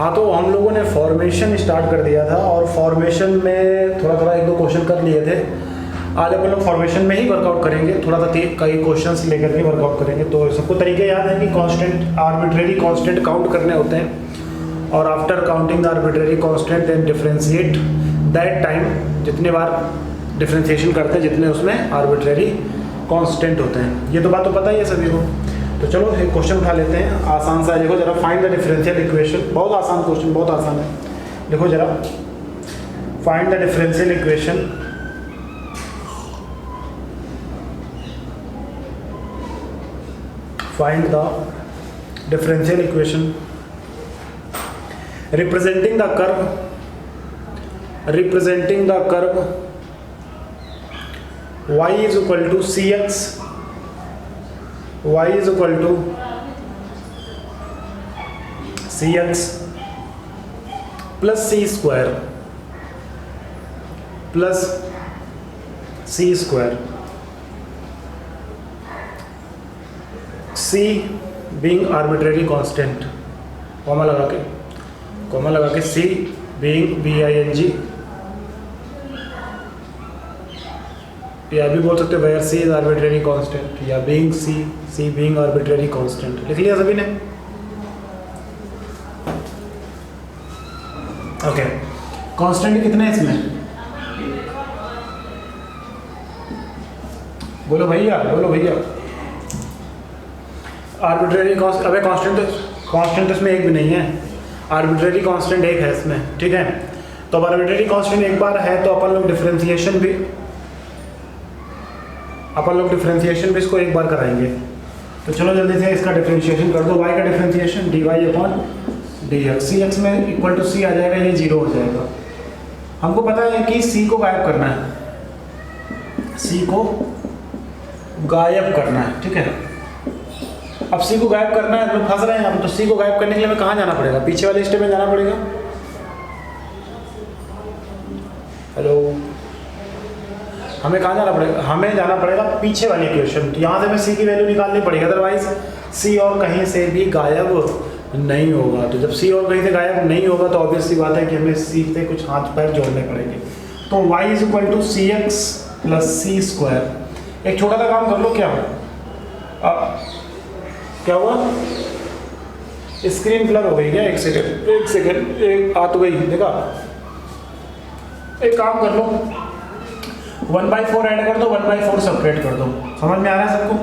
हाँ, तो हम लोगों ने फॉर्मेशन स्टार्ट कर दिया था और फॉर्मेशन में थोड़ा थोड़ा एक दो क्वेश्चन कर लिए थे। आज अपन लोग फॉर्मेशन में ही वर्कआउट करेंगे, थोड़ा सा कई क्वेश्चंस लेकर के वर्कआउट करेंगे। तो सबको तरीके याद है कि कांस्टेंट आर्बिट्रेरी कांस्टेंट काउंट करने होते हैं और after counting the arbitrary constant then differentiate that time, जितने बार डिफरेंशिएशन करते हैं जितने उसमें आर्बिट्रेरी कांस्टेंट होते हैं। ये तो बात तो पता ही है सभी को। तो चलो एक क्वेश्चन उठा लेते हैं, आसान सा। देखो जरा, फाइंड द डिफरेंशियल इक्वेशन। बहुत आसान क्वेश्चन, बहुत आसान है। देखो जरा, find the differential equation find the differential equation representing the curve y is equal to cx, y is equal to cx plus c square plus c square, c being arbitrary constant, comma लगा के c being bing, या भी बोल सकते हो where C is arbitrary constant, या being C being arbitrary constant. लिख लिया सभी ने? ओके, कांस्टेंट कितने हैं इसमें? बोलो भैया आर्बिट्रेरी कांस्टेंट। अबे कांस्टेंट इसमें एक भी नहीं है, आर्बिट्रेरी कांस्टेंट एक है इसमें, ठीक है। तो अब आर्बिट्रेरी कांस्टेंट एक बार है तो अपन लोग डिफरेंशिएशन भी इसको एक बार कराएंगे। तो चलो जल्दी से इसका डिफरेंशिएशन कर दो। y का डिफरेंशिएशन dy अपॉन dx, सी एक्स में इक्वल टू सी आ जाएगा, ये 0 हो जाएगा। हमको पता है कि c को गायब करना है, ठीक है। अब c को गायब करना है, लोग फंस रहे हैं। अब तो c को गायब करने के लिए हमें कहाँ जाना पड़ेगा? पीछे वाले स्टेप में जाना पड़ेगा। हेलो, हमें कहाँ जाना पड़ेगा? हमें जाना पड़ेगा पीछे वाली इक्वेशन। तो यहाँ से हमें c की वैल्यू निकालनी पड़ेगी, अदरवाइज c और कहीं से भी गायब नहीं होगा। तो जब c और कहीं से गायब नहीं होगा तो ऑब्वियस सी बात है कि हमें c से कुछ हाथ पैर जोड़ने पड़ेंगे। तो y is equal to C X plus C square. एक छोटा सा काम कर लो, क्या हुआ? स्क्रीन ब्लर हो गई क्या? एक सेकेंड, आ तो गई, देखा? एक काम कर लो, 1/4 ऐड कर दो, 1/4 सेपरेट कर दो। समझ में आ रहा है सबको?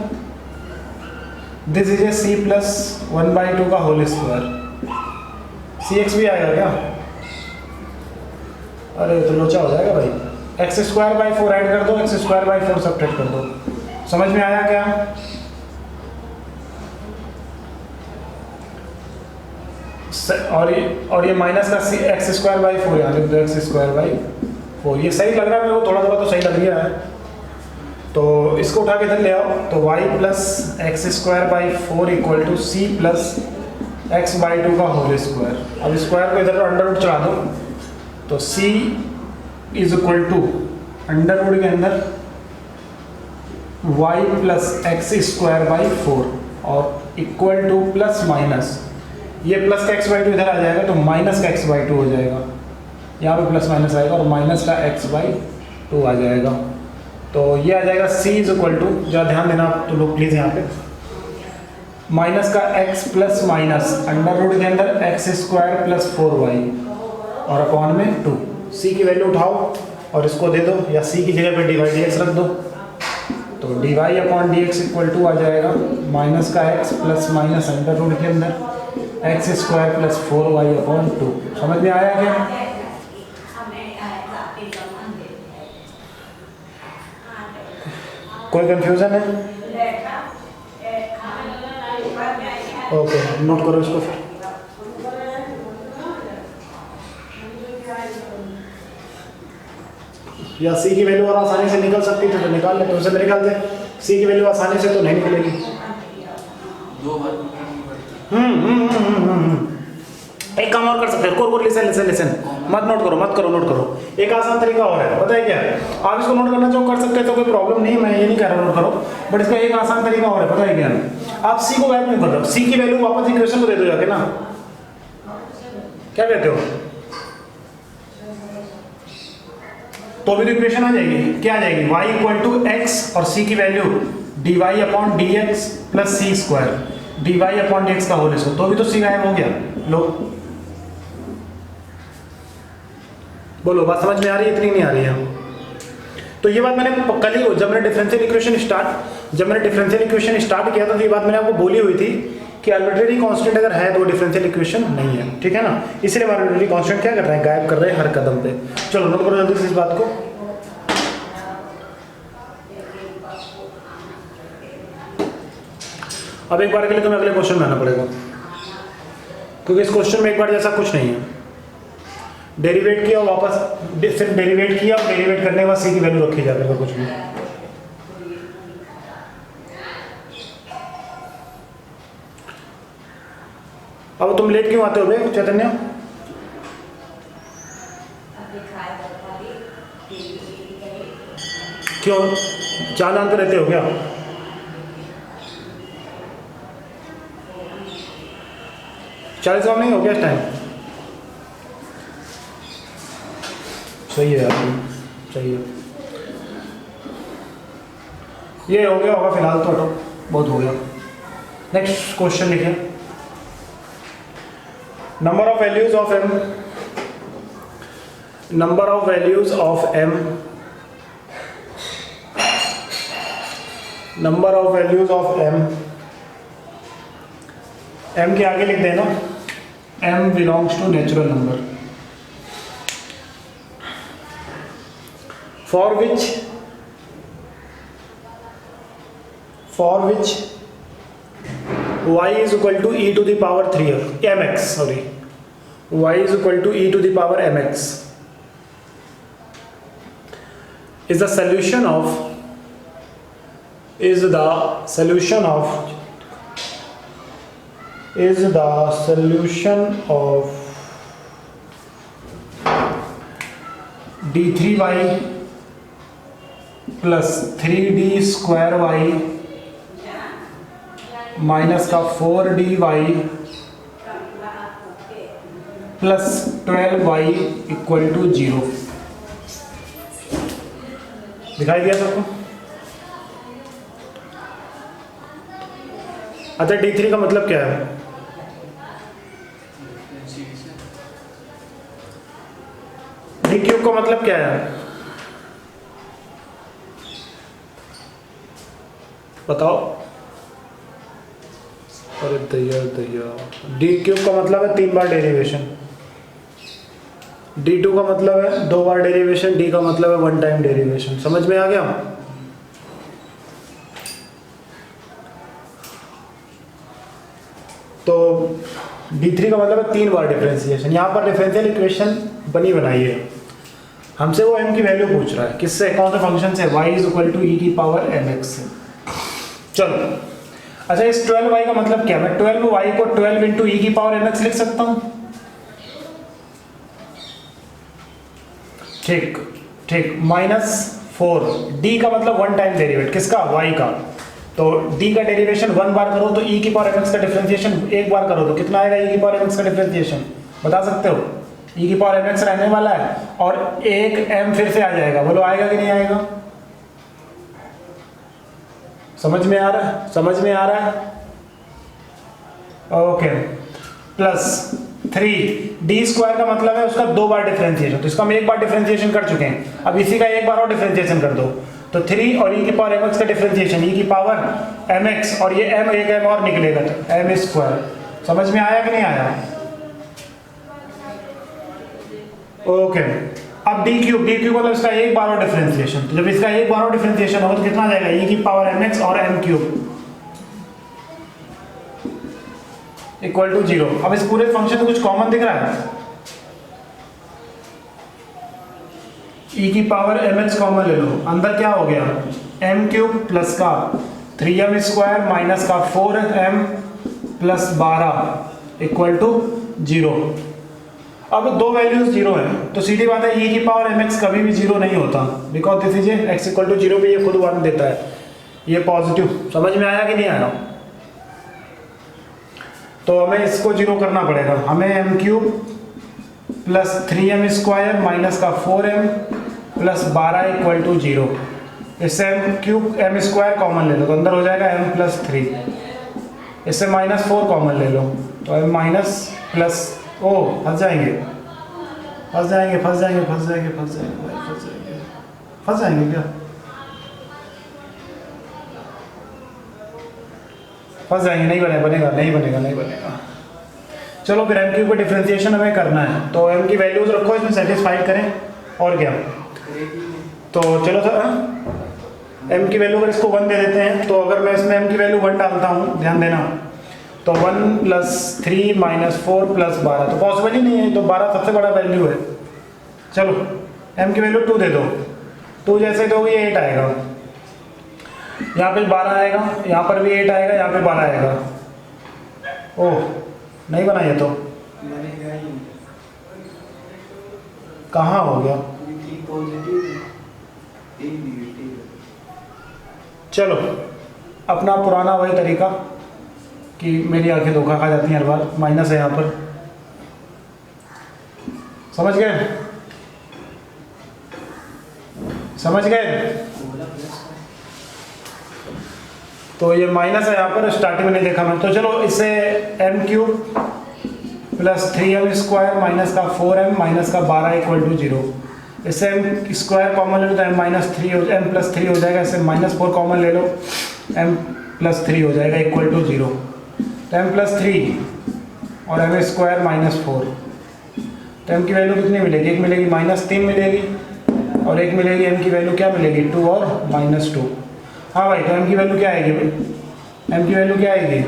This is a c plus 1/2 का होल स्क्वायर। सी एक्स भी आएगा क्या? अरे तो लोचा हो जाएगा भाई। x स्क्वायर बाई 4 ऐड कर दो, x स्क्वायर बाई 4 सेपरेट कर दो। समझ में आया क्या? और ये माइनस का x स्क्वायर बाई 4 यहाँ लिख दो, x स्क्वायर बाई 4। ये सही लग रहा है मेरे को, थोड़ा थोड़ा तो सही लग रहा है। तो इसको उठा के इधर ले आओ। तो y plus X square by 4 equal to C plus X by 2 का होल स्क्वायर। अब स्क्वायर को इधर अंडर रूट चढ़ा दो, तो c is equal to under root के अंदर y plus X square by 4 और इक्वल टू प्लस माइनस, ये प्लस का एक्स बाई 2 इधर आ जाएगा तो माइनस का एक्स बाई 2 हो जाएगा। यहाँ पे प्लस माइनस आएगा और माइनस का x बाई 2 आ जाएगा। तो ये आ जाएगा c इज इक्वल टू, जरा ध्यान देना तो लोग प्लीज़ यहाँ पे, माइनस का x plus minus under root के अंदर एक्स स्क्वायर प्लस 4y और अपॉन में 2। c की वैल्यू उठाओ और इसको दे दो, या c की जगह पे dy dx रख दो। तो dy upon dx equal to आ जाएगा माइनस का x plus minus under root के अंदर x square plus 4y upon 2। समझ में आया क्या? कोई कंफ्यूजन है? ओके, नोट करो इसको फिर। या सी की वैल्यू और आसानी से निकल सकती थी तो निकाल लेते, उसे मेरे ख्याल से सी की वैल्यू आसानी से तो नहीं निकलेगी। एक काम और कर सकते हैं, लिसन मत नोट करो। एक आसान तरीका और है, पता है क्या है? आप इसको नोट करना चाहो कर सकते हैं तो कोई प्रॉब्लम नहीं है, मैं ये नहीं कह रहा नोट करो, बट इसका एक आसान तरीका और है, पता है क्या? आप सी को गायब नहीं कर रहे, सी की वैल्यू वापस इक्वेशन को दे दो जाके ना, क्या कहते हो? तो भी तो इक्वेशन आ जाएगी, क्या आ जाएगी? y इक्वल टू एक्स और c की value dy upon d x plus सी square, dy upon d x का होल स्क्वायर। तो भी तो c गायब हो गया। लो बोलो, बात समझ में आ रही है? इतनी नहीं आ रही है। तो ये बात मैंने कल ही जब मैंने डिफरेंशियल इक्वेशन स्टार्ट किया था, तो ये बात मैंने आपको बोली हुई थी कि आर्बिट्रेरी कांस्टेंट अगर है तो डिफरेंशियल इक्वेशन नहीं है, ठीक है ना। इसलिए आर्बिट्रेरी कांस्टेंट क्या कर रहे हैं? गायब कर रहे हैं हर कदम पे। चलो नोट करो जल्दी से इस बात को। अब एक बार के लिए तुम्हें अगले क्वेश्चन में आना पड़ेगा, क्योंकि इस क्वेश्चन में एक बार जैसा कुछ नहीं है। डेरिवेट किया और वापस सिर्फ डेरिवेट किया और डेरिवेट करने के बाद सी की वैल्यू रखी जाती है, कुछ भी। अब तुम लेट क्यों आते हो बे चैतन्य? क्यों चांद पे रहते हो क्या? चालीस काम नहीं हो गया इस टाइम? सही है यार, सही है। ये हो गया होगा फिलहाल तो, बहुत हो गया। नेक्स्ट क्वेश्चन लिखिए। number of values of m m के आगे लिख देना m belongs to natural number for which y is equal to e to the power 3 mx, sorry, y is equal to e to the power mx is the solution of d3y plus 3d square y minus का 4dy plus 12y equal to 0। दिखाई दिया सबको? अच्छा, d3 का मतलब क्या है? d cube का मतलब क्या है? बताओ। अरे दैया डी क्यूब का मतलब है 3 बार डेरिवेशन, d2 का मतलब है 2 बार डेरिवेशन, d का मतलब है 1 टाइम डेरिवेशन। समझ में आ गया? तो d3 का मतलब है 3 बार डिफरेंशिएशन। यहाँ पर डिफरेंशियल इक्वेशन बनी बनाई है, हमसे वो m की वैल्यू पूछ रहा है। किससे? कौन से फंक्शन से? y is equal to e की पावर mx से। चलो अच्छा, इस 12y का मतलब क्या? मैं 12y को 12 इंटू ई की पावर mx लिख सकता हूँ। ठीक, माइनस 4, d का मतलब 1 टाइम डेरिवेट, किसका? y का। तो d का डेरिवेशन 1 बार करो तो e की पावर mx का डिफरेंशिएशन 1 बार करो तो कितना आएगा? e की पावर mx का डिफरेंशिएशन बता सकते हो? e की पावर mx रहने वाला है और एक m फिर से आ जाएगा। बोलो आएगा कि नहीं आएगा? समझ में आ रहा है? ओके, प्लस 3 डी स्क्वायर का मतलब है उसका 2 बार डिफरेंशिएशन, तो इसका हम 1 बार डिफरेंशिएशन कर चुके हैं। अब इसी का 1 बार और डिफरेंशिएशन कर दो तो 3 और e की पावर mx का डिफरेंशिएशन e की पावर mx, और ये m एक m और निकलेगा तो m स्क्वायर। समझ में आया कि नहीं आया? ओके, अब डी क्यूब मतलब इसका 1 बार और डिफरेंशिएशन, तो जब इसका 1 बार और डिफरेंशिएशन होगा तो कितना आ जाएगा? e की पावर mx और m क्यूब इक्वल टू 0। अब इस पूरे फंक्शन में कुछ कॉमन दिख रहा है? e की पावर mx कॉमन ले लो, अंदर क्या हो गया? m क्यूब प्लस का 3m स्क्वायर माइनस का 4m प्लस 12 इक्वल टू 0। अब दो वैल्यूज 0 है तो सीधी बात है e की पावर mx कभी भी 0 नहीं होता, because this is x equal to 0 पे ये खुद 1 देता है, ये पॉजिटिव। समझ में आया कि नहीं आया? तो हमें इसको 0 करना पड़ेगा। हमें m cube plus 3m square minus का 4m प्लस 12 इक्वल टू 0। इससे m स्क्वायर कॉमन ले लो तो अंदर हो जाएगा m प्लस 3। इससे -4 कॉमन ले लो तो m माइनस प्लस ओ फंस जाएंगे फंस जाएंगे फंस जाएंगे फंस जाएंगे फंस जाएंगे भाई फंस जाएंगे फंस जाएंगे क्या फंस जाएंगे नहीं बनेगा नहीं बनेगा नहीं बनेगा। चलो फिर एम क्यूब का डिफ्रेंसिएशन हमें करना है तो एम की वैल्यूज रखो इसमें सेटिस्फाइड करें और क्या। तो चलो सर एम की वैल्यू अगर इसको 1 दे देते हैं तो अगर मैं इसमें एम की वैल्यू 1 डालता हूँ ध्यान देना तो 1 + 3 - 4 + 12 तो पॉसिबल ही नहीं है तो 12 सबसे बड़ा वैल्यू है। चलो एम की वैल्यू 2 दे दो 2 जैसे दोगे ये 8 आएगा यहाँ पे 12 आएगा यहाँ पर भी 8 आएगा यहाँ पे 12 आएगा। ओह नहीं बना ये तो कहाँ हो गया। चलो अपना पुराना वही तरीका कि मेरी आंखें धोखा खा जाती हैं हर बार माइनस है यहाँ पर समझ गए समझ गए। तो ये माइनस है यहाँ पर स्टार्टिंग में नहीं देखा मैं तो चलो इससे m³ plus 3m square minus का 4m माइनस का 12 इक्वल टू 0। इससे m स्क्वायर कॉमन ले लो तो m प्लस 3 हो जाएगा। इससे -4 कॉमन ले लो m प्लस 3 हो जाएगा इक्वल टू 0। तो m प्लस 3 और m स्क्वायर -4 तो m की वैल्यू कितनी मिलेगी एक मिलेगी -3 मिलेगी और एक मिलेगी m की वैल्यू क्या मिलेगी 2 और -2। हाँ भाई तो m की वैल्यू क्या आएगी भाई m की वैल्यू क्या आएगी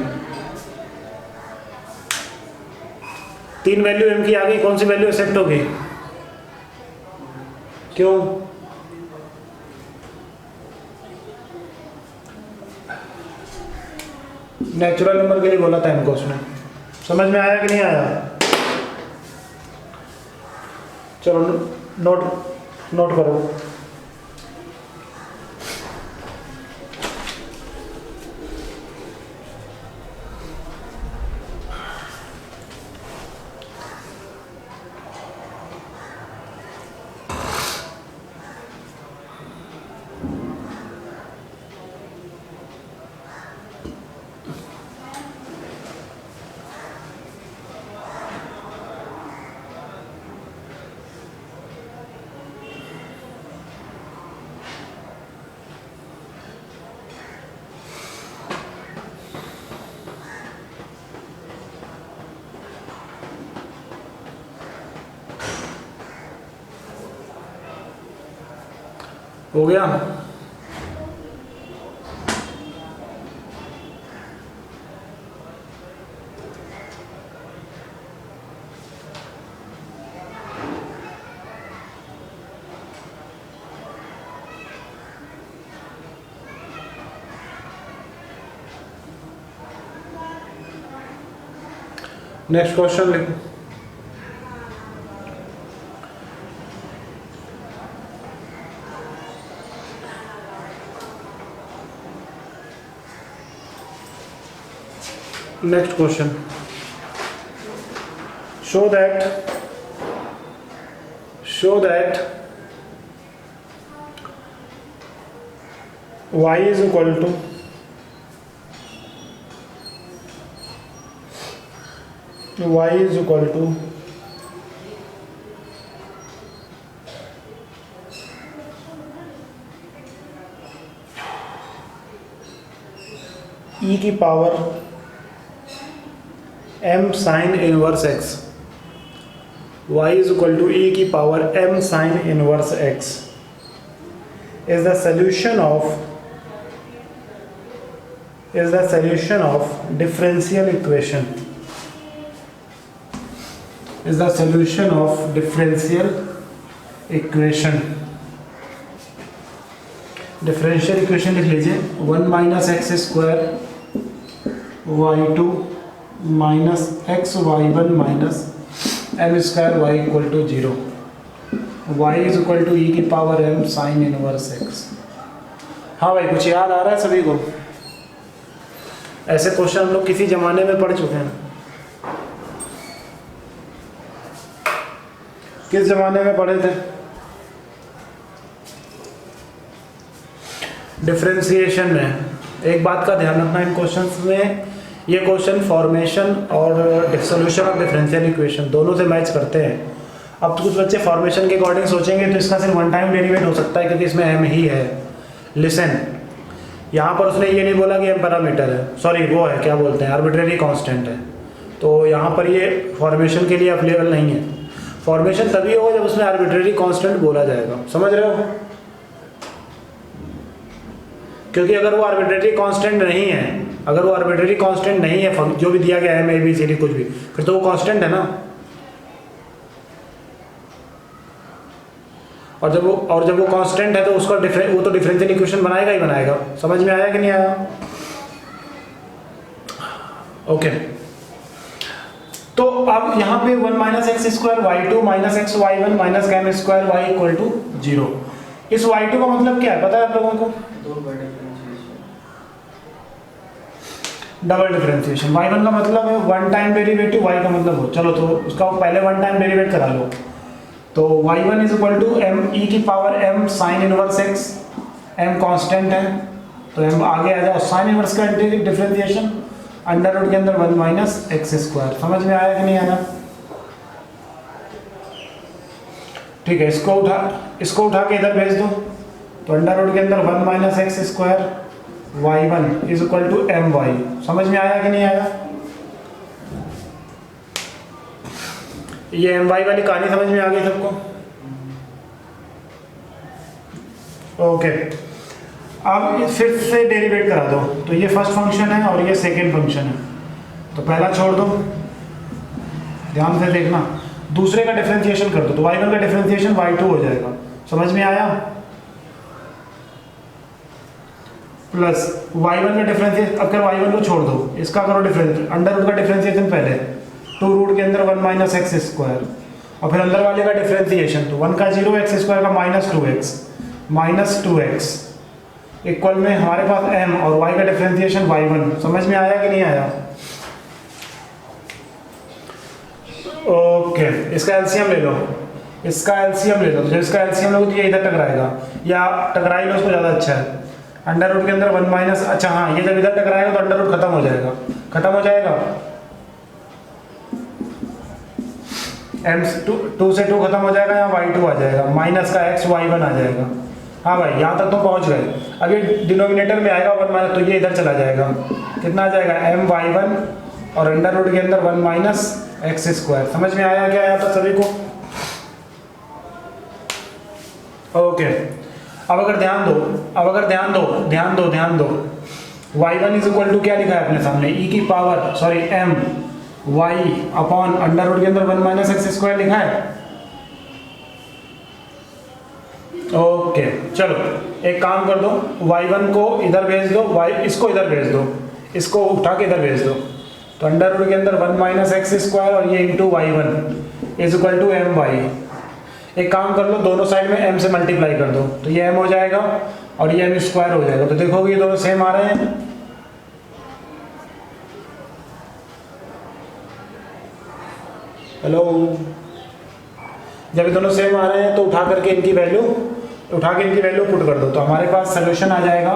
3 वैल्यू m की आ गई कौन सी वैल्यू एक्सेप्ट होगी क्यों नेचुरल नंबर के लिए बोला था इनको उसने समझ में आया कि नहीं आया। चलो नोट करो हो गया। नेक्स्ट क्वेश्चन लिखो। Next question. Show that y is equal to e की power m sin inverse x y is equal to e की power m sin inverse x is the solution of differential equation differential equation लिख लीजिए 1 - x² y2 minus xy1 minus m² y equal to 0 y is equal to e की power m sine inverse x। हाँ भाई कुछ याद आ रहा है सभी को। ऐसे क्वेश्चन हम लोग किसी ज़माने में पढ़ चुके हैं। किस जमाने में पढ़े थे? डिफरेंशिएशन में। एक बात का ध्यान रखना इन क्वेश्चंस में, ये क्वेश्चन फॉर्मेशन और सॉल्यूशन ऑफ डिफरेंशियल इक्वेशन दोनों से मैच करते हैं। अब तो कुछ बच्चे फॉर्मेशन के अकॉर्डिंग सोचेंगे तो इसका सिर्फ वन टाइम डेरिवेट हो सकता है क्योंकि इसमें एम ही है। लिसन, यहाँ पर उसने ये नहीं बोला कि एम पैरामीटर है, सॉरी वो है क्या बोलते हैं आर्बिट्रेरी कांस्टेंट है, तो यहाँ पर ये फॉर्मेशन के लिए अवेलेबल नहीं है। फॉर्मेशन तभी होगा जब उसमें आर्बिट्रेरी कांस्टेंट बोला जाएगा, समझ रहे हो? क्योंकि अगर वो आर्बिट्रेरी कांस्टेंट नहीं है, अगर वो आर्बिट्रेरी कांस्टेंट नहीं है, जो भी दिया गया है ए बी सी डी कुछ भी, फिर तो वो कांस्टेंट है ना। और जब वो कांस्टेंट है तो उसका वो तो डिफरेंशियल इक्वेशन बनाएगा ही बनाएगा। समझ में आया कि नहीं आया? ओके, तो अब यहाँ पे 1 minus x square y two minus x y one minus m square y equal to 0। इस y2 का मतलब क्या है पता है आप लोगों को? Double differentiation. y1 का मतलब है वन टाइम डेरिवेटिव, y का मतलब हो, चलो तो उसका पहले वन टाइम डेरिवेट करा लो। तो y1 is equal to m e की power m sine inverse x, m constant है तो m आगे आ जाओ, साइन इनवर्स का डिफरेंशिएशन अंडर रूट के अंदर 1 माइनस एक्स स्क्वायर। समझ में आया कि नहीं आया? ठीक है, इसको उठा के इधर भेज दो तो अंडर रूट के अंदर 1 minus x square y1 is equal to m y. समझ में आया कि नहीं आया? ये एम वाई वाली कहानी समझ में आ गई सबको? ओके, अब फिर से डेरिवेट करा दो। तो ये फर्स्ट फंक्शन है और ये सेकेंड फंक्शन है, तो पहला छोड़ दो, ध्यान से देखना। दूसरे का डिफरेंशिएशन कर दो तो y1 का डिफरेंशिएशन y2 हो जाएगा। समझ में आया? प्लस y1 का डिफरेंशिएशन, अब कर y1 को छोड़ दो, इसका करो डिफरेंस, अंडर रूट का डिफरेंशिएशन पहले 2 रूट के अंदर 1 माइनस एक्स स्क्वायर, और फिर अंदर वाले का डिफरेंशिएशन, तो 1 का 0 एक्स स्क्वायर का माइनस 2x इक्वल में हमारे पास m और y का डिफरेंशिएशन y1। समझ में आया कि नहीं आया? ओके, इसका एलसीएम ले लो, इसका एलसीएम ले लो। तो जब इसका एलसीएम लोगे तो ये इधर टकराएगा, या टकरा ही लो उसको ज़्यादा अच्छा है। अंडर रूट के अंदर 1 माइनस, अच्छा हाँ, ये जब इधर टकराएगा तो अंडर रूट खत्म हो जाएगा, m 2 से 2 खत्म हो जाएगा, यहाँ y2 आ जाएगा, माइनस का x y1 आ जाएगा। हाँ भाई, यहाँ तक तो पहुँच गए। अभी डिनोमिनेटर में आएगा 1 माइनस, तो ये इधर चला जाएगा, कितना आ जाएगा m y1 और अंडर रूट के अंदर 1 माइनस एक्स स्क्वायर। समझ में आया क्या? आया था सभी को? ओके, अब अगर ध्यान दो y1 इज इक्वल टू क्या लिखा है अपने सामने, e की power sorry m y upon under root के अंदर 1 माइनस एक्स स्क्वायर लिखा है। ओके, चलो एक काम कर दो, y1 को इधर भेज दो, इसको इधर भेज दो, इसको उठा के इधर भेज दो, तो अंडर रूट के अंदर 1 माइनस एक्स स्क्वायर और ये into y1 is equal to m y. एक काम कर लो, दोनों साइड में m से मल्टीप्लाई कर दो, तो ये m हो जाएगा और ये m स्क्वायर हो जाएगा। तो देखोगे ये दोनों सेम आ रहे हैं। हेलो, जब ये दोनों सेम आ रहे हैं तो उठा के इनकी वैल्यू पुट कर दो, तो हमारे पास सोल्यूशन आ जाएगा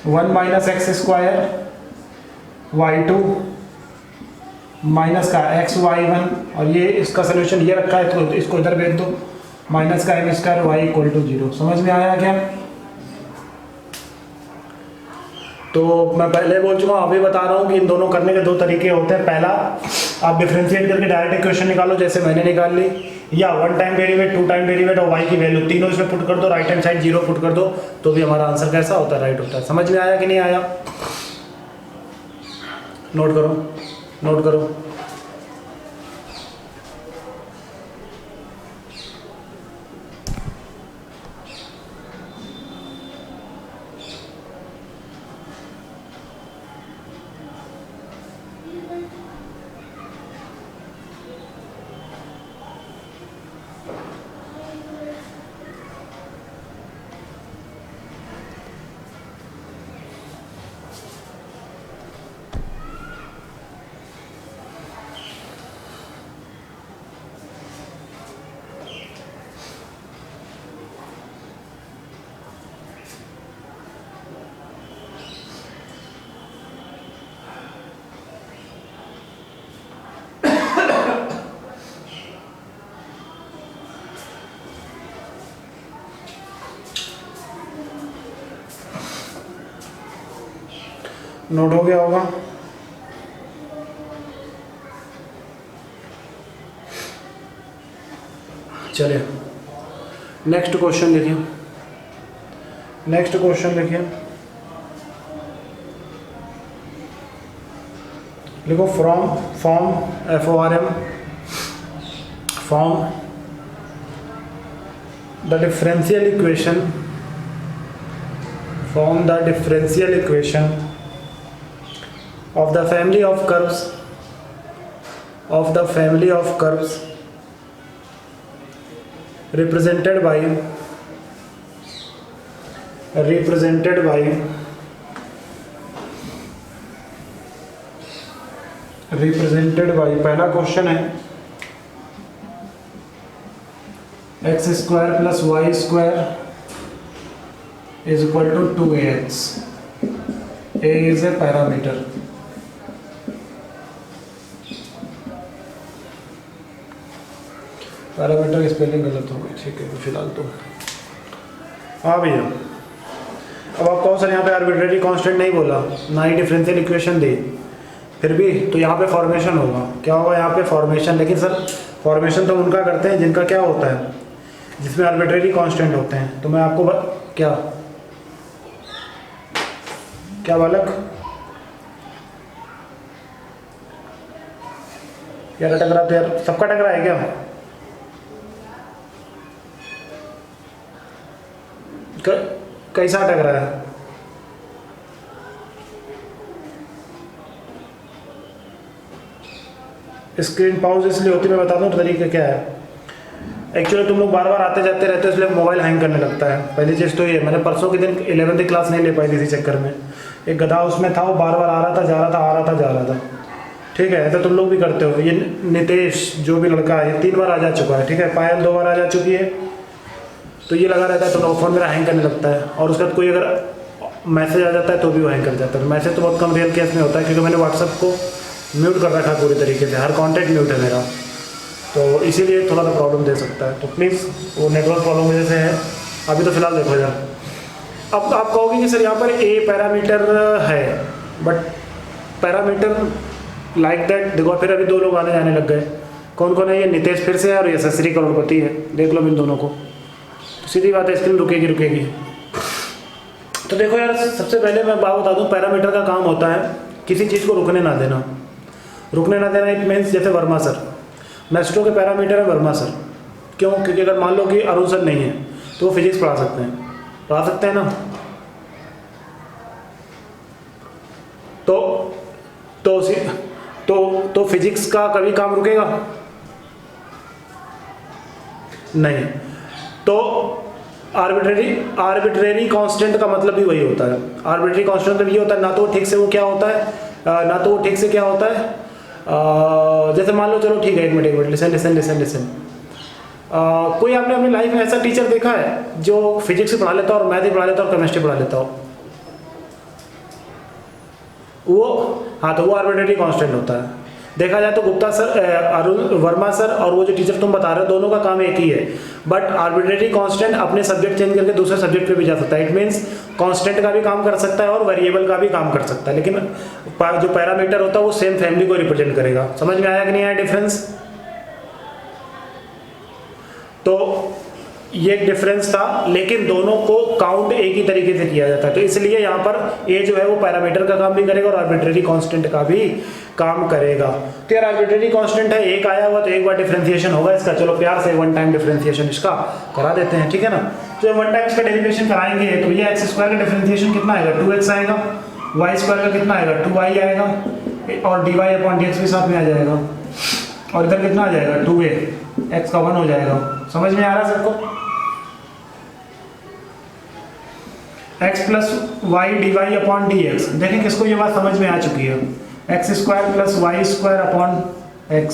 1 minus x square y2 minus का एक्स y1, और ये इसका सोल्यूशन ये रखा है तो इसको इधर भेज दो, माइनस का m square y equal to 0। समझ में आया क्या? तो मैं पहले बोल चुका हूँ, अभी बता रहा हूँ कि इन दोनों करने के दो तरीके होते हैं। पहला, आप डिफरेंशिएट करके डायरेक्ट इक्वेशन निकालो जैसे मैंने निकाल ली, या one time derivate, two time derivate और y की वैल्यू तीनों इसमें पुट कर दो, राइट हैंड साइड 0 पुट कर दो, तो भी हमारा आंसर कैसा होता है? राइट होता है। समझ में आया कि नहीं आया? नोट करो। नोट हो गया होगा। चलिए नेक्स्ट क्वेश्चन लिखिए। नेक्स्ट क्वेश्चन लिखिए, लिखो form FORM form the differential equation of the family of curves represented by पहला क्वेश्चन है x² + y² is equal to 2ax. A is a parameter. Parameter की स्पेलिंग गलत हो गई, ठीक है तो फिलहाल तो हाँ भैया। अब आप कहो सर यहाँ पे आर्बिट्रेरी कांस्टेंट नहीं बोला, ना ही डिफरेंशियल इक्वेशन दी, फिर भी तो यहाँ पे फॉर्मेशन होगा। क्या होगा यहाँ पे? फॉर्मेशन। लेकिन सर फॉर्मेशन तो उनका करते हैं जिनका क्या होता है, जिसमें आर्बिट्रेरी कांस्टेंट होते हैं। तो मैं आपको क्या बालक यार टकरा तो यार सबका टकरा है क्या? कैसा टकरा है? स्क्रीन पाउज इसलिए होती है, मैं बता दूं तरीका क्या है। एक्चुअली तुम लोग बार बार आते जाते रहते हो, इसलिए मोबाइल हैंग करने लगता है। पहली चीज़ तो ये, मैंने परसों के दिन 11वीं क्लास नहीं ले पाई थी इसी चक्कर में। एक गधा उसमें था, वो बार बार आ रहा था, जा रहा था, आ रहा था, जा रहा था। ठीक है, तो तुम लोग भी करते हो। ये नितेश जो भी लड़का है 3 बार आ जा चुका है, ठीक है। पायल 2 बार आ जा चुकी है। तो ये लगा रहता है, तो फ़ोन मेरा हैंग करने लगता है। और उसके बाद कोई अगर मैसेज आ जाता है तो भी वो हैंग कर जाता है। मैसेज तो बहुत कम रियल केस में होता है, क्योंकि मैंने व्हाट्सअप को म्यूट कर रखा है पूरी तरीके से, हर कॉन्टैक्ट म्यूट है मेरा, तो इसीलिए थोड़ा सा प्रॉब्लम दे सकता है। तो प्लीज़, वो नेटवर्क प्रॉब्लम वजह से है। अभी तो फिलहाल देखो यार, अब आप कहोगे कि सर यहाँ पर ए पैरामीटर है, बट पैरामीटर लाइक दैट देखो। फिर अभी 2 लोग आने जाने लग गए। कौन कौन है? ये नितेश फिर से है और ये शशि करोड़पति है। देख लो इन दोनों को, तो सीधी बात है, स्क्रीन रुकेगी। तो देखो यार, सबसे पहले मैं बात बता दूं, पैरामीटर का काम होता है किसी चीज़ को रुकने ना देना। इट मीन्स जैसे वर्मा सर, मेस्ट्रो के पैरामीटर है वर्मा सर। क्यों? क्योंकि अगर मान लो कि अरुण सर नहीं है तो वो फिजिक्स पढ़ा सकते हैं ना। तो फिजिक्स का कभी काम रुकेगा नहीं। तो आर्बिट्रेरी कांस्टेंट का मतलब भी वही होता है। आर्बिट्रेरी कांस्टेंट मतलब ये होता है, ना तो ठीक से वो क्या होता है, जैसे मान लो, चलो ठीक है, एक मिनट लिसन। कोई आपने अपनी लाइफ में ऐसा टीचर देखा है जो फिजिक्स पढ़ा लेता हो और मैथ भी पढ़ा लेता हो और केमिस्ट्री पढ़ा लेता हो? तो वो आर्बिट्रेरी कांस्टेंट होता है। देखा जाए तो गुप्ता सर, अरुण वर्मा सर और वो जो टीचर तुम बता रहे हो, दोनों का काम एक ही है। बट आर्बिट्रेरी कांस्टेंट अपने सब्जेक्ट चेंज करके दूसरे सब्जेक्ट पे भी जा सकता है। इट मीन्स कांस्टेंट का भी काम कर सकता है और वेरिएबल का भी काम कर सकता है, लेकिन जो पैरामीटर होता है वो सेम फैमिली को रिप्रेजेंट करेगा। समझ में आया कि नहीं आया डिफरेंस? तो ये एक डिफरेंस था, लेकिन दोनों को काउंट एक ही तरीके से किया जाता है। तो इसलिए यहाँ पर ए जो है वो पैरामीटर का काम भी करेगा और आर्बिट्रेरी कांस्टेंट का भी काम करेगा। तो यार आर्बिट्रेरी कांस्टेंट है, एक आया हुआ, तो एक बार डिफरेंशिएशन होगा इसका। चलो प्यार से 1 टाइम डिफरेंशिएशन इसका करा देते हैं, ठीक है ना। तो 1 टाइम इसका डेरिवेशन कराएंगे तो ये x² का डिफरेंशिएशन कितना आएगा? 2x आएगा। y² का कितना आएगा? 2y आएगा। और dy/dx भी साथ में आ जाएगा। और इधर कितना आ जाएगा? 2a, x का 1 हो जाएगा। समझ में आ रहा है सबको? x + y dy/dx। देखें किसको ये बात समझ में आ चुकी है। x² + y² x।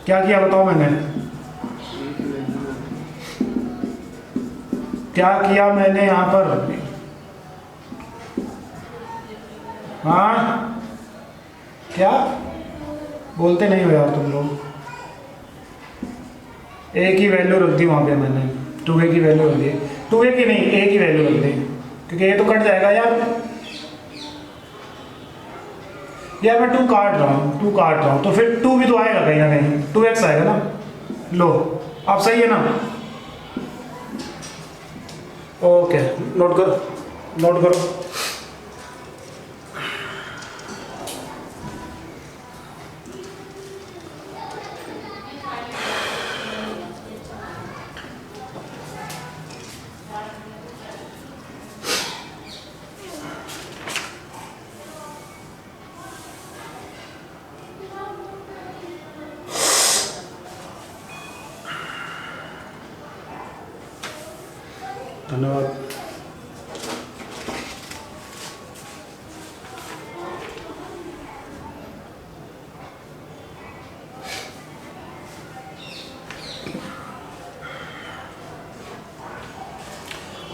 क्या किया बताओ मैंने? क्या किया मैंने यहाँ पर? हाँ, क्या बोलते नहीं हो यार तुम लोग? ए की वैल्यू रख दी वहाँ पे मैंने, 2a की वैल्यू रख दी। 2a की नहीं, a की वैल्यू रख दी, क्योंकि ये तो कट जाएगा यार मैं 2 काट रहा हूँ तो फिर 2 भी तो आएगा कहीं ना कहीं, 2x आएगा ना। लो अब सही है ना? ओके, नोट करो। धन्यवाद।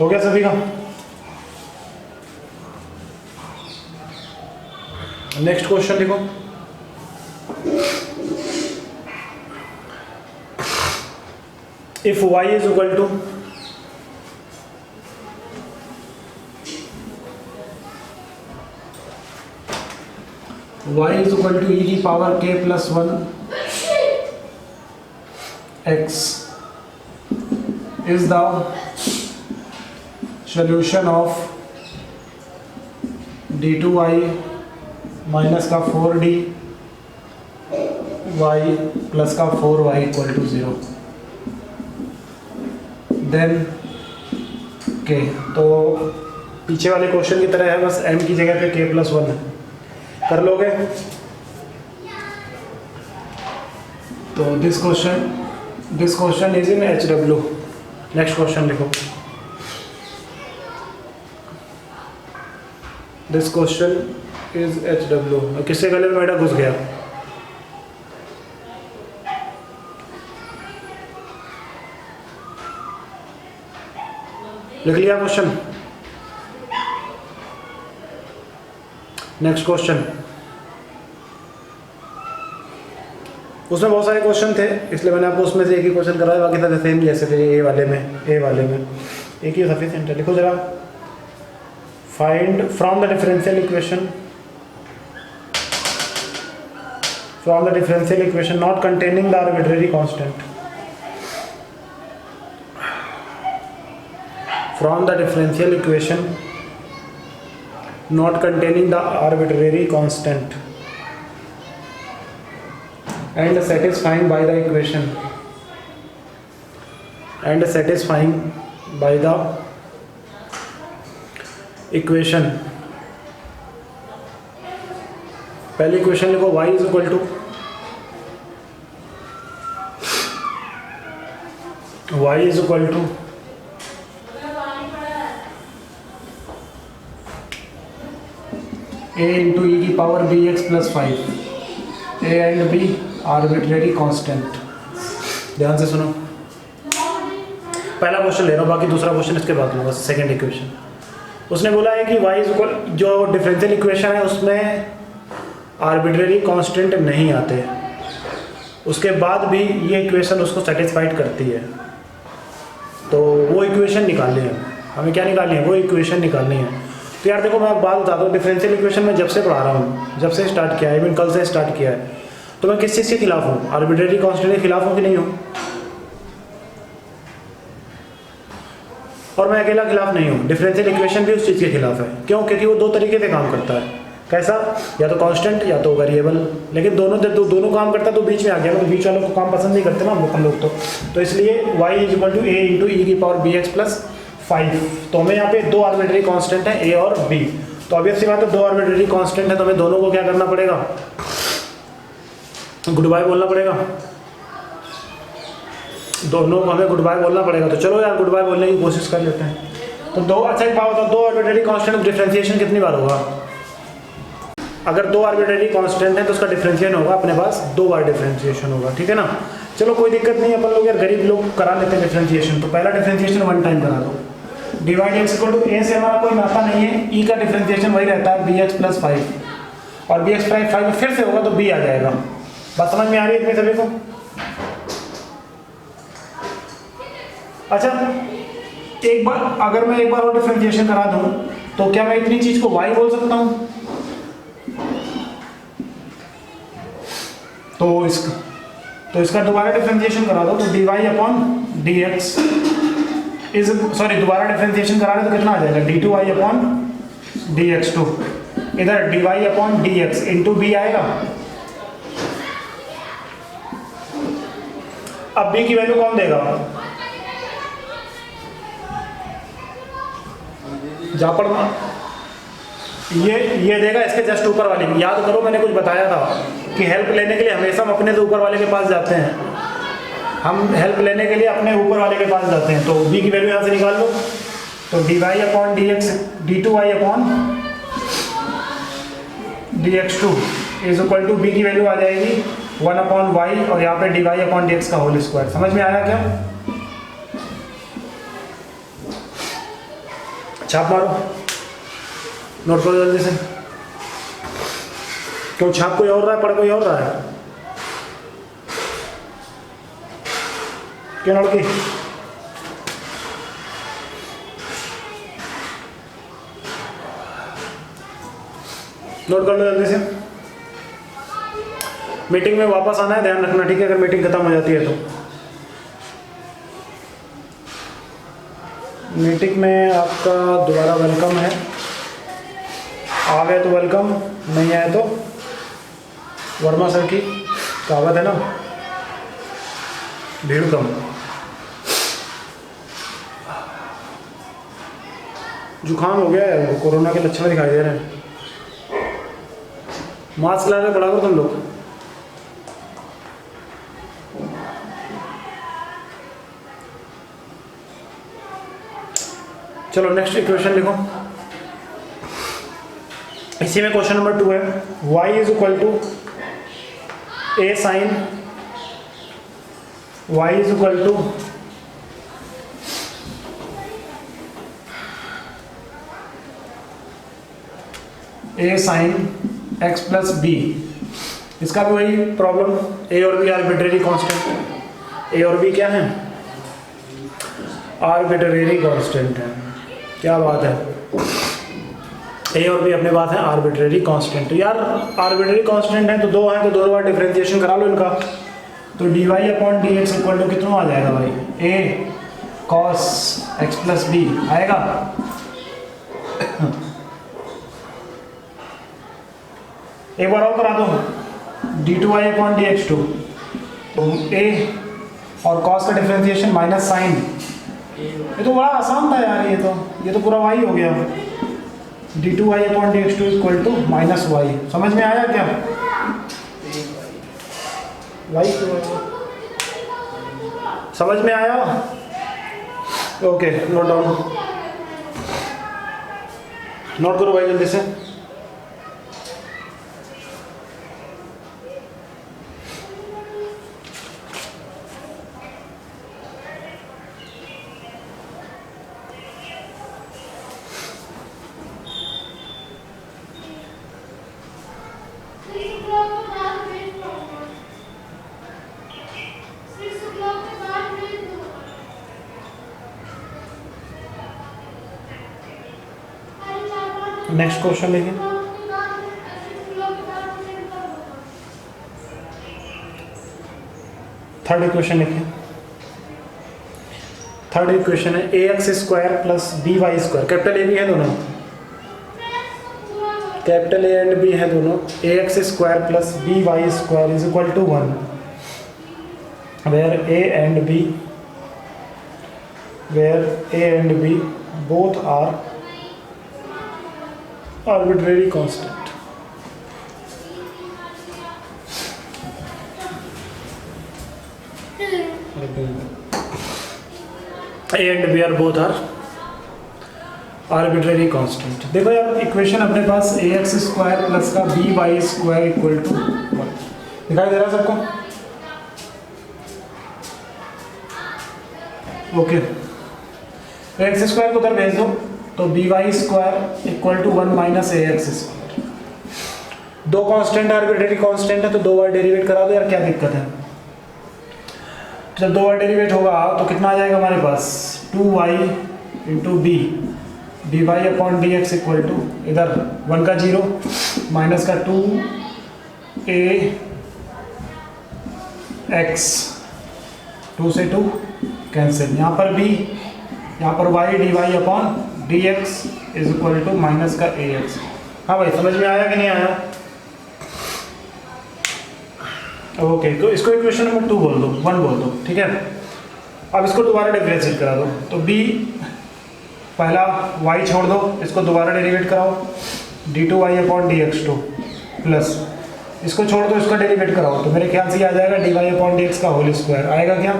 हो गया सभी का? नेक्स्ट क्वेश्चन देखो। If y is equal to y is equal to e की power k plus 1 x is the solution of d2y minus का 4d y प्लस का 4y equal to 0, then k। तो पीछे वाले क्वेश्चन की तरह है, बस m की जगह पे k plus 1 है। कर लोगे? तो this question is in HW। Next question लिखो। This question is HW। किससे गले में मेरा घुस गया? लिख लिया क्वेश्चन? नेक्स्ट क्वेश्चन, उसमें बहुत सारे क्वेश्चन थे इसलिए मैंने आपको उसमें से एक ही क्वेश्चन कराया, बाकी सारे सेम जैसे थे। ए वाले में एक ही सफिशिएंट है। लिखो जरा, find from the differential equation not containing the arbitrary constant, from the differential equation not containing the arbitrary constant and satisfying by the equation पहली इक्वेशन लिखो, y is equal to a into e की power bx plus 5, a and b arbitrary constant. ध्यान से सुनो, पहला question ले रहा हूँ, बाकी दूसरा क्वेश्चन इसके बाद लूँगा। सेकेंड इक्वेशन उसने बोला है कि y इज इक्वल, जो डिफरेंशियल इक्वेशन है उसमें आर्बिट्रेरी कांस्टेंट नहीं आते, उसके बाद भी ये इक्वेशन उसको सेटिस्फाइड करती है। तो वो इक्वेशन निकालनी है हमें। क्या निकालनी है? वो इक्वेशन निकालनी है। तो यार देखो, मैं एक बात बता दूँ, डिफरेंशियल इक्वेशन में जब से पढ़ा रहा हूँ, जब से स्टार्ट किया है, इवन कल से स्टार्ट किया है, तो मैं किस चीज़ के खिलाफ हूँ? आर्बिट्रेरी कांस्टेंट के खिलाफ हूँ कि नहीं हूँ? और मैं अकेला खिलाफ नहीं हूँ, डिफरेंशियल इक्वेशन भी उस चीज़ के खिलाफ है। क्यों? क्योंकि वो दो तरीके से काम करता है। कैसा? या तो कांस्टेंट या तो वेरिएबल, लेकिन दोनों काम करता है। तो बीच में आ गया, तो बीच वालों को काम पसंद नहीं करते ना हम लोग। तो इसलिए y is equal to a into e की पावर bx प्लस 5। तो हमें यहाँ पे दो आर्बिट्रेरी कांस्टेंट है, a और b। तो ऑब्वियस सी बात है, दो आर्बिट्रेरी कांस्टेंट है, तो हमें दोनों को क्या करना पड़ेगा? गुड बाय बोलना पड़ेगा। दोनों को हमें गुड बाय बोलना पड़ेगा। तो चलो यार, गुड बाय बोलने की कोशिश कर लेते हैं। तो दो, अच्छा एक बात बताओ, दो आर्बिट्रेरी कांस्टेंट डिफरेंशिएशन कितनी बार होगा? अगर दो आर्बिट्रेरी कांस्टेंट है तो उसका डिफरेंशिएशन होगा अपने पास 2 बार डिफरेंशिएशन होगा, ठीक है ना। चलो कोई दिक्कत नहीं, अपन लोग यार गरीब लोग करा लेते हैं डिफरेंशिएशन। तो पहला डिफरेंशिएशन 1 टाइम करा दो। डिवाइड एक्स इक्वल टू ए से हमारा कोई नाता नहीं है, ई का डिफरेंशिएशन वही रहता है bx प्लस 5, और bx प्राइम 5 फिर से होगा तो b आ जाएगा। बात समझ में आ रही है इतने सभी को? अच्छा एक बार अगर मैं एक बार और डिफरेंशिएशन करा दूं तो क्या मैं इतनी चीज को y बोल सकता हूं? तो इसका दोबारा डिफरेंशिएशन करा दो तो dy upon dx is sorry दोबारा डिफरेंशिएशन करा रहे तो कितना आ जाएगा d2y अपॉन dx2, इधर dy upon dx into b आएगा। अब b की वैल्यू कौन देगा? जा पढ़ना ये देगा इसके जस्ट ऊपर वाले की। याद करो मैंने कुछ बताया था कि हेल्प लेने के लिए हमेशा हम अपने से ऊपर वाले के पास जाते हैं, हम हेल्प लेने के लिए अपने ऊपर वाले के पास जाते हैं। तो b की वैल्यू यहाँ से निकाल लो तो dy upon dx d2y upon dx2 is equal to b की वैल्यू आ जाएगी 1 अपॉन y और यहाँ पे dy अपॉन dx का होल स्क्वायर। समझ में आया क्या? छाप मारो, नोट करो जल्दी से। क्यों छाप कोई और रहा है, पढ़ कोई और रहा है? क्यों लड़की? नोट कर लो जल्दी से। मीटिंग में वापस आना है, ध्यान रखना, ठीक है? अगर मीटिंग खत्म हो जाती है तो मीटिंग में आपका दोबारा वेलकम है। आ गए तो वेलकम, नहीं आए तो वर्मा सर की कहावत है ना, भीड़ कम। जुकाम हो गया है, कोरोना के लक्षण दिखाई दे रहे हैं। मास्क लगा के पढ़ा करो तुम लोग। चलो नेक्स्ट इक्वेशन लिखो। इसी में क्वेश्चन नंबर 2 है, y is equal to a sine y is equal to a sine x plus b। इसका भी वही प्रॉब्लम, a और b आर्बिट्रेरी कांस्टेंट। a और b क्या है? आर्बिट्रेरी कांस्टेंट है। क्या बात है, ए और बी अपने पास है आर्बिट्रेरी कांस्टेंट। तो यार आर्बिट्रेरी कांस्टेंट है तो दो हैं तो दो बार डिफरेंशिएशन करा लो इनका। तो dy upon dx equal to कितना आ जाएगा भाई? a cos x plus b आएगा। एक बार और करा दो, d2y अपॉन dx2। तो a और cos का डिफरेंशिएशन माइनस साइन, ये तो बड़ा आसान था यार। ये तो पूरा y हो गया। d2y upon dx2 equal to minus y. समझ में आया क्या? y समझ में आया? ओके, नोट डाउन, नोट करो भाई जल्दी से। नेक्स्ट क्वेश्चन लिखिए। थर्ड इक्वेशन लिखिए। थर्ड इक्वेशन है a x square plus b y square. Capital a b है दोनों, कैपिटल ए एंड बी है दोनों। A x square plus b y square is equal to 1 where a and b both are arbitrary constant। A and B are both are arbitrary constant। देखो यार equation अपने पास a x square plus का b y square equal to 1 दिखाई दे रहा है सबको? Okay, x square को उधर भेज दो तो b y square equal to 1 minus a x square. दो कांस्टेंट आर्बिट्रेरी कांस्टेंट है तो दो बार डेरिवेट करा दो यार, क्या दिक्कत है? जब दो बार डेरिवेट होगा तो कितना आ जाएगा हमारे पास? 2y into b d y upon d x equal to इधर 1 का 0 माइनस का 2a x 2 से 2 कैंसिल, यहाँ पर b, यहाँ पर y d y upon d x is equal to minus का ए एक्स। हाँ भाई समझ में आया कि नहीं आया? ओके तो इसको इक्वेशन नंबर 2 बोल दो, 1 बोल दो, ठीक है। अब इसको दोबारा डिफरेंशिएट करा दो, तो b पहला y छोड़ दो, इसको दोबारा डेरिवेट कराओ d2y upon d x 2 plus इसको छोड़ दो, इसका डेरिवेट कराओ, तो मेरे ख्याल से आ जाएगा dy अपॉन डी एक्स का होल स्क्वायर आएगा क्या?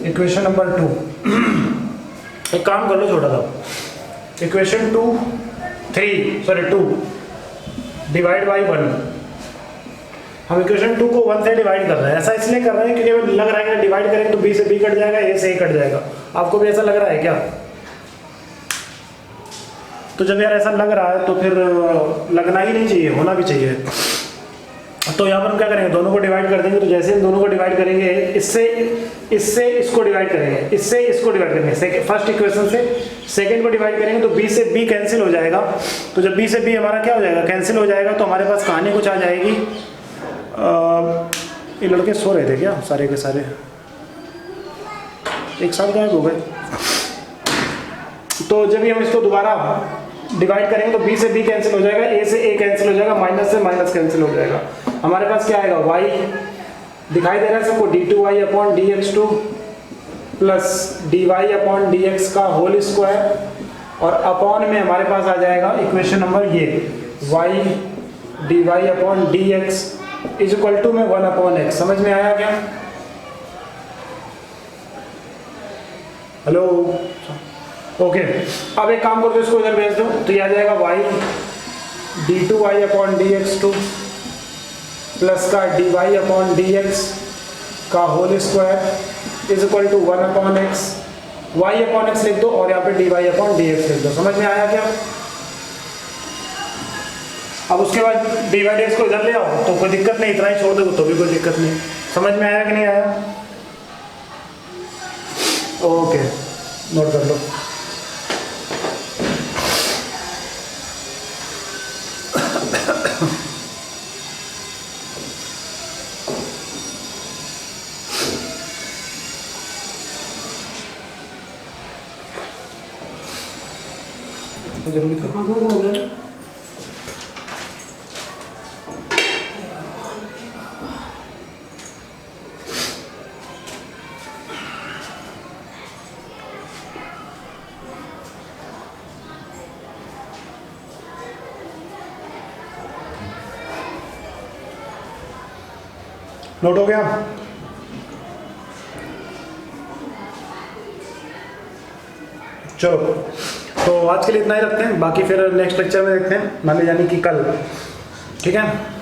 इक्वेशन नंबर 2 एक काम कर लो छोटा सा, इक्वेशन 2 डिवाइड बाई 1। हम इक्वेशन 2 को 1 से डिवाइड कर रहे हैं, ऐसा इसलिए कर रहे हैं क्योंकि हमें लग रहा है कि डिवाइड करेंगे तो b से b कट जाएगा, a से a कट जाएगा। आपको भी ऐसा लग रहा है क्या? तो जब यार ऐसा लग रहा है तो फिर लगना ही नहीं चाहिए, होना भी चाहिए। तो यहाँ पर हम क्या करेंगे, दोनों को डिवाइड कर देंगे। तो जैसे हम दोनों को डिवाइड करेंगे, इससे इसको डिवाइड करेंगे, इससे इसको डिवाइड करेंगे, फर्स्ट इक्वेशन से सेकंड को डिवाइड करेंगे तो b से b कैंसिल हो जाएगा। तो जब b से b हमारा क्या हो जाएगा, कैंसिल हो जाएगा, तो हमारे पास कहानी कुछ आ जाएगी। ये लड़के सो रहे थे क्या सारे के सारे, एक साथ गायब हो गए? तो जब भी हम इसको दोबारा डिवाइड करेंगे तो b से b कैंसिल हो जाएगा, a से a कैंसिल हो जाएगा, माइनस से माइनस कैंसिल हो जाएगा। हमारे पास क्या आएगा, y दिखाई दे रहा है सबको, d2y upon d x 2 plus dy upon d x का होल स्क्वायर, और अपॉन में हमारे पास आ जाएगा इक्वेशन नंबर ये y dy upon d x is equal to में 1 अपॉन x। समझ में आया क्या? हेलो ओके अब एक काम करो, इसको इधर भेज दो, तो ये आ जाएगा y d2y upon d x 2 plus का dy अपॉन डी एक्स का whole square is equal to 1 upon x, y अपॉन x लिख दो और यहाँ पे dy अपॉन डी एक्स लिख दो। समझ में आया क्या? अब उसके बाद dy dx को इधर ले आओ तो कोई दिक्कत नहीं, इतना ही छोड़ दो तो भी कोई दिक्कत नहीं। समझ में आया कि नहीं आया? ओके नोट कर लो। जरूरी था हो गया। नोट हो गया? चलो तो आज के लिए इतना ही रखते हैं, बाकी फिर नेक्स्ट लेक्चर में देखते हैं, मान ली यानी कि कल, ठीक है।